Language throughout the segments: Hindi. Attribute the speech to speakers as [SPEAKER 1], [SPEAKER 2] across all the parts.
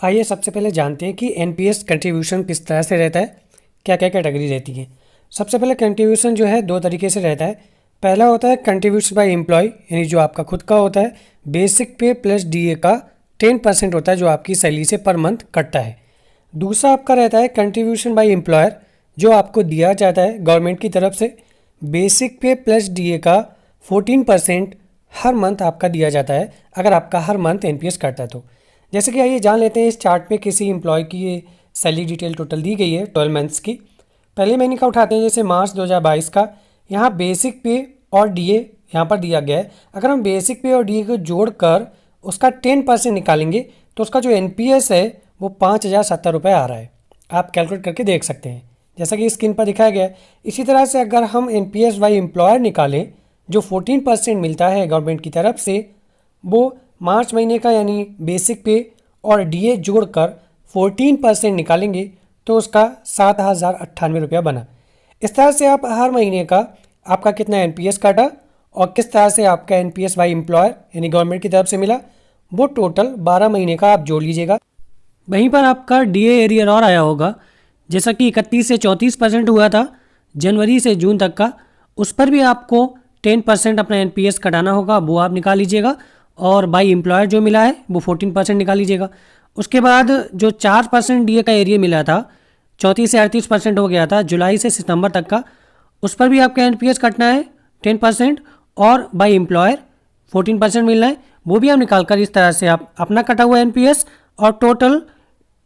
[SPEAKER 1] आइए सबसे पहले जानते हैं कि एनपीएस कंट्रीब्यूशन किस तरह से रहता है, क्या क्या कैटेगरी रहती है। सबसे पहले कंट्रीब्यूशन जो है दो तरीके से रहता है। पहला होता है कंट्रीब्यूशन बाय एम्प्लॉय, यानी जो आपका खुद का होता है। बेसिक पे प्लस डीए का 10% होता है जो आपकी सैलरी से पर मंथ कटता है। दूसरा आपका रहता है कंट्रीब्यूशन बाय एम्प्लॉयर, जो आपको दिया जाता है गवर्नमेंट की तरफ से। बेसिक पे प्लस डीए का 14% हर मंथ आपका दिया जाता है अगर आपका हर मंथ एनपीएस कटता है तो। जैसे कि आइए जान लेते हैं इस चार्ट पे किसी एम्प्लॉय की ये सैलरी डिटेल टोटल दी गई है 12 मंथ्स की। पहले महीने का उठाते हैं, जैसे मार्च 2022 का। यहाँ बेसिक पे और डीए यहाँ पर दिया गया है। अगर हम बेसिक पे और डीए को जोड़कर उसका 10% निकालेंगे तो उसका जो एनपीएस है वो 5,070 रुपये आ रहा है। आप कैलकुलेट करके देख सकते हैं जैसा कि स्क्रीन पर दिखाया गया है। इसी तरह से अगर हम एनपीएस बाई एम्प्लॉयर निकालें, जो 14% मिलता है गवर्नमेंट की तरफ से, वो मार्च महीने का यानी बेसिक पे और डीए जोड़कर 14% निकालेंगे तो उसका 7,098 रुपया बना। इस तरह से आप हर महीने का आपका कितना एनपीएस काटा और किस तरह से आपका एनपीएस बाई एम्प्लॉयर यानी गवर्नमेंट की तरफ से मिला, वो टोटल 12 महीने का आप जोड़ लीजिएगा। वहीं पर आपका डीए एरियर और आया होगा, जैसा कि 31 से 34% हुआ था जनवरी से जून तक का, उस पर भी आपको 10% अपना एनपीएस कटाना होगा, वो आप निकाल लीजिएगा। और बाई एम्प्लॉयर जो मिला है वो 14% निकाल लीजिएगा। उसके बाद जो 4% डीए का एरिया मिला था, 34 से 38% हो गया था जुलाई से सितंबर तक का, उस पर भी आपका एनपीएस कटना है 10%। और बाई एम्प्लॉयर 14% मिलना है, वो भी आप निकाल कर इस तरह से आप अपना कटा हुआ एनपीएस और टोटल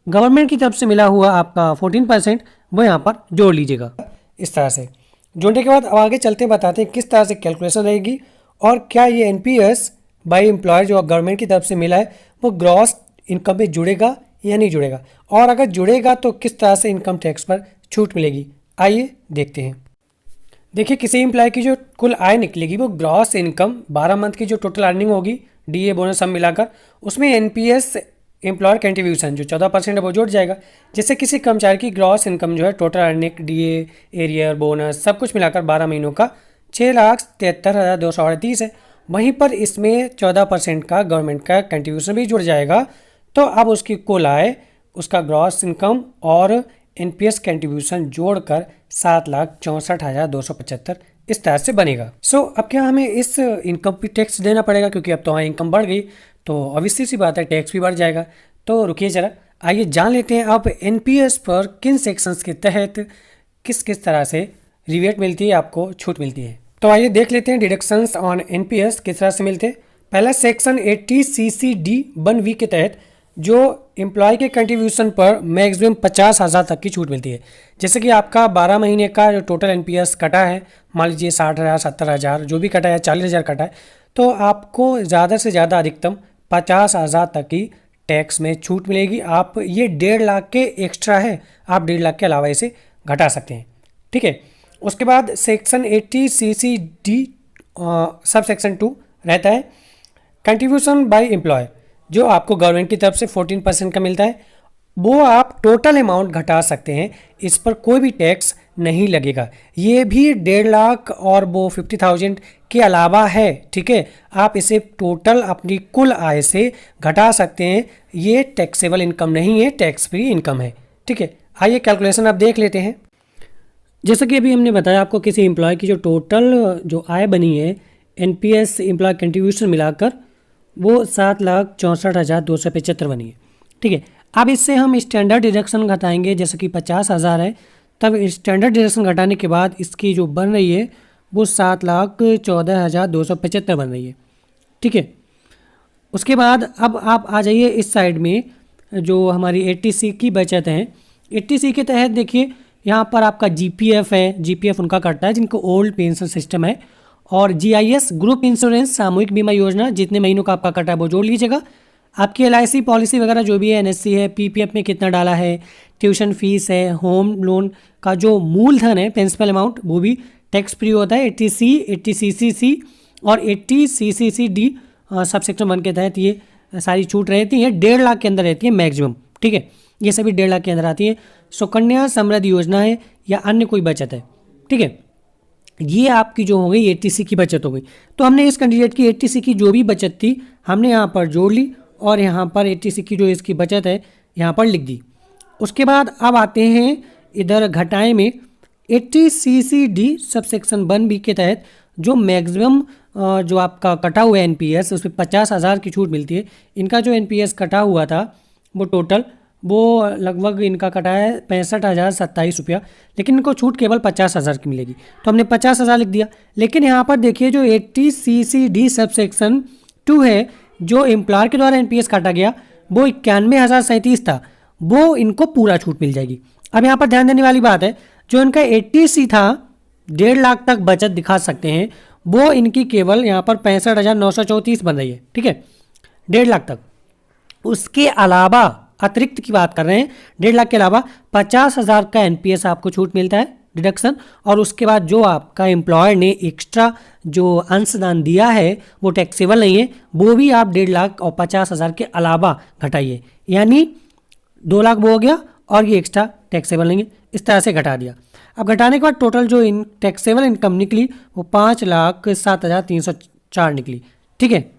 [SPEAKER 1] गवर्नमेंट की तरफ से मिला हुआ आपका 14% वो यहाँ पर जोड़ लीजिएगा। इस तरह से जोड़ने के बाद अब आगे चलते बताते हैं किस तरह से कैलकुलेशन रहेगी और क्या ये एनपीएस बाई एम्प्लॉयर जो गवर्नमेंट की तरफ से मिला है वो ग्रॉस इनकम में जुड़ेगा या नहीं जुड़ेगा, और अगर जुड़ेगा तो किस तरह से इनकम टैक्स पर छूट मिलेगी। आइए देखते हैं। देखिए, किसी एम्प्लॉय की जो कुल आय निकलेगी वो ग्रॉस इनकम 12 मंथ की जो टोटल अर्निंग होगी डीए बोनस सब मिलाकर, उसमें एनपीएस एम्प्लॉयर कंट्रीब्यूशन जो 14% है वो जुड़ जाएगा। जिससे किसी कर्मचारी की ग्रॉस इनकम जो है total earning DA arrear bonus सब कुछ मिलाकर 12 महीनों का 6,73,238 है। वहीं पर इसमें 14% का गवर्नमेंट का कंट्रीब्यूशन भी जुड़ जाएगा। तो अब उसकी कुल आय, उसका ग्रॉस इनकम और एनपीएस कंट्रीब्यूशन जोड़कर 7,64,275 इस तरह से बनेगा। अब क्या हमें इस इनकम पे टैक्स देना पड़ेगा, क्योंकि अब तो हमारी इनकम बढ़ गई तो ऑब्वियसली सी बात है टैक्स भी बढ़ जाएगा। तो रुकिए जरा, आइए जान लेते हैं अब एनपीएस पर किन सेक्शंस के तहत किस किस तरह से रिबेट मिलती है, आपको छूट मिलती है। तो आइए देख लेते हैं डिडक्शंस ऑन एनपीएस किस तरह से मिलते हैं। पहला सेक्शन 80 CCD 1V के तहत जो एम्प्लॉय के कंट्रीब्यूशन पर मैक्सिमम 50,000 तक की छूट मिलती है। जैसे कि आपका 12 महीने का जो टोटल एनपीएस कटा है, मान लीजिए 60,000 70,000 जो भी कटा है, 40,000 कटा है, तो आपको ज़्यादा से ज़्यादा अधिकतम 50,000 तक की टैक्स में छूट मिलेगी। आप ये 1.5 लाख के एक्स्ट्रा है, आप 1.5 लाख के अलावा इसे घटा सकते हैं। ठीक है। उसके बाद सेक्शन 80 CCD सब सेक्शन 2 रहता है कंट्रीब्यूशन बाय एम्प्लॉय, जो आपको गवर्नमेंट की तरफ से 14% का मिलता है। वो आप टोटल अमाउंट घटा सकते हैं, इस पर कोई भी टैक्स नहीं लगेगा। ये भी 1.5 लाख और वो 50,000 के अलावा है। ठीक है, आप इसे टोटल अपनी कुल आय से घटा सकते हैं। ये टैक्सेबल इनकम नहीं है, टैक्स फ्री इनकम है। ठीक है, आइए कैलकुलेशन आप देख लेते हैं। जैसा कि अभी हमने बताया आपको, किसी एम्प्लॉय की जो टोटल जो आय बनी है एनपीएस एम्प्लॉय कंट्रीब्यूशन मिलाकर वो 7,64,275 बनी है। ठीक है, अब इससे हम स्टैंडर्ड डिडक्शन घटाएंगे, जैसे कि 50,000 है, तब स्टैंडर्ड डिडक्शन घटाने के बाद इसकी जो बन रही है वो 7,14,275 बन रही है। ठीक है, उसके बाद अब आप आ जाइए इस साइड में, जो हमारी 80C की बचत है। 80C के तहत देखिए यहाँ पर आपका जीपीएफ है, जीपीएफ उनका कटता है जिनको ओल्ड पेंशन सिस्टम है, और जीआईएस ग्रुप इंश्योरेंस सामूहिक बीमा योजना जितने महीनों का आपका कटा है वो जोड़ लीजिएगा। आपकी एलआईसी पॉलिसी वगैरह जो भी है, एनएससी है, पीपीएफ में कितना डाला है, ट्यूशन फीस है, होम लोन का जो मूलधन है प्रिंसिपल अमाउंट वो भी टैक्स फ्री होता है। 80C 80CCC और 80CCCD सब सेक्शन 1 के तहत ये सारी छूट रहती है। 1.5 लाख के अंदर रहती है मैक्सिमम। ठीक है, ये सभी 1.5 लाख के अंदर आती है। सुकन्या समृद्धि योजना है या अन्य कोई बचत है। ठीक है, ये आपकी जो हो गई 80C की बचत हो गई। तो हमने इस कैंडिडेट की 80C की जो भी बचत थी हमने यहाँ पर जोड़ ली, और यहाँ पर 80C की जो इसकी बचत है यहाँ पर लिख दी। उसके बाद अब आते हैं इधर घटाए में 80 CCD सबसेक्शन 1B के तहत जो मैक्सिमम जो आपका कटा हुआ है NPS उसमें 50,000 की छूट मिलती है। इनका जो NPS कटा हुआ था वो टोटल वो लगभग इनका कटा है 65,027 रुपया, लेकिन इनको छूट केवल 50,000 की मिलेगी, तो हमने 50,000 लिख दिया। लेकिन यहाँ पर देखिए जो 80 CCD सबसेक्शन 2 है, जो एम्प्लॉयर के द्वारा NPS काटा गया वो 91,037 था, वो इनको पूरा छूट मिल जाएगी। अब यहाँ पर ध्यान देने वाली बात है, जो इनका 80C था 1.5 लाख तक बचत दिखा सकते हैं, वो इनकी केवल यहाँ पर 65,934 बन रही है, ठीक है, 1.5 लाख तक। उसके अलावा अतिरिक्त की बात कर रहे हैं, 1.5 लाख के अलावा 50,000 का NPS आपको छूट मिलता है डिडक्शन, और उसके बाद जो आपका एम्प्लॉयर ने एक्स्ट्रा जो अंशदान दिया है वो टैक्सेबल नहीं है, वो भी आप 1.5 लाख और 50,000 के अलावा घटाइए, यानी 2 लाख वो हो गया और ये एक्स्ट्रा टैक्सेबल नहीं है, इस तरह से घटा दिया। अब घटाने के बाद टोटल जो इन टैक्सेबल इनकम निकली वो 5,07,304 निकली, ठीक है।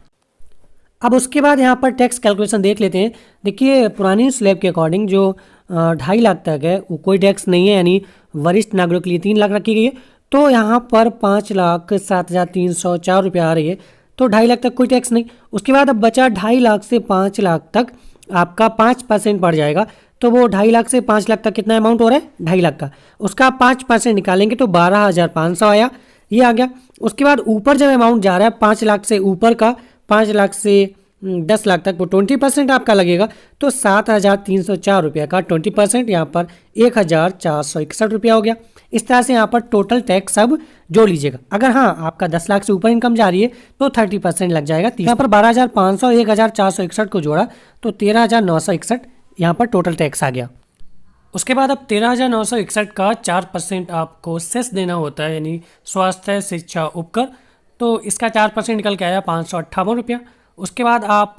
[SPEAKER 1] अब उसके बाद यहाँ पर टैक्स कैलकुलेशन देख लेते हैं। देखिए पुरानी स्लैब के अकॉर्डिंग जो 2.5 लाख तक है वो कोई टैक्स नहीं है, यानी वरिष्ठ नागरिक के लिए 3 लाख रखी गई है, तो यहाँ पर 5,07,304 रुपया आ रही है, तो 2.5 लाख तक कोई टैक्स नहीं। उसके बाद अब बचा 2.5 लाख से 5 लाख तक आपका 5% बढ़ जाएगा, तो वो 2.5 लाख से 5 लाख तक कितना अमाउंट हो रहा है 2.5 लाख का, उसका 5% निकालेंगे तो 12,500 आया, ये आ गया। उसके बाद ऊपर जब अमाउंट जा रहा है 5 लाख से ऊपर का, 5 लाख से 10 लाख तक, वो 20% आपका लगेगा, तो 7,304 रुपये का 20% यहाँ पर 1,461 रुपया हो गया। इस तरह से यहाँ पर टोटल टैक्स अब जोड़ लीजिएगा। अगर हाँ आपका 10 लाख से ऊपर इनकम जा रही है तो 30% लग जाएगा। यहाँ पर 12,500 1,461 को जोड़ा तो 13,961 यहाँ पर टोटल टैक्स आ गया। उसके बाद अब 13,961 का 4% आपको सेस देना होता है, यानी स्वास्थ्य शिक्षा उपकर, तो इसका 4% निकल के आया 558 रुपया। उसके बाद आप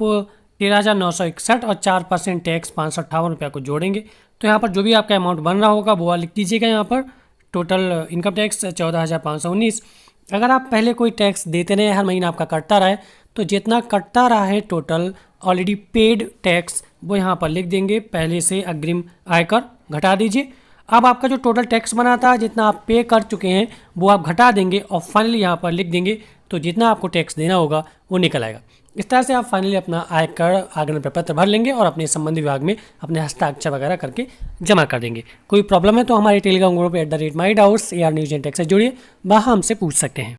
[SPEAKER 1] 13,961 और 4% टैक्स 558 रुपया को जोड़ेंगे, तो यहाँ पर जो भी आपका अमाउंट बन रहा होगा वो लिख दीजिएगा। यहाँ पर टोटल इनकम टैक्स 14,519। अगर आप पहले कोई टैक्स देते रहे, हर महीना आपका कटता रहा है, तो जितना कटता रहा है टोटल ऑलरेडी पेड टैक्स वो यहाँ पर लिख देंगे, पहले से अग्रिम आयकर घटा दीजिए। अब आपका जो टोटल टैक्स बना था जितना आप पे कर चुके हैं वो आप घटा देंगे और फाइनली यहाँ पर लिख देंगे, तो जितना आपको टैक्स देना होगा वो निकल आएगा। इस तरह से आप फाइनली अपना आयकर आगमन प्रपत्र भर लेंगे और अपने संबंधित विभाग में अपने हस्ताक्षर वगैरह करके जमा कर देंगे। कोई प्रॉब्लम है तो हमारे Telegram group @mydoubts AR News and Tech से जुड़िए, वहाँ हमसे पूछ सकते हैं।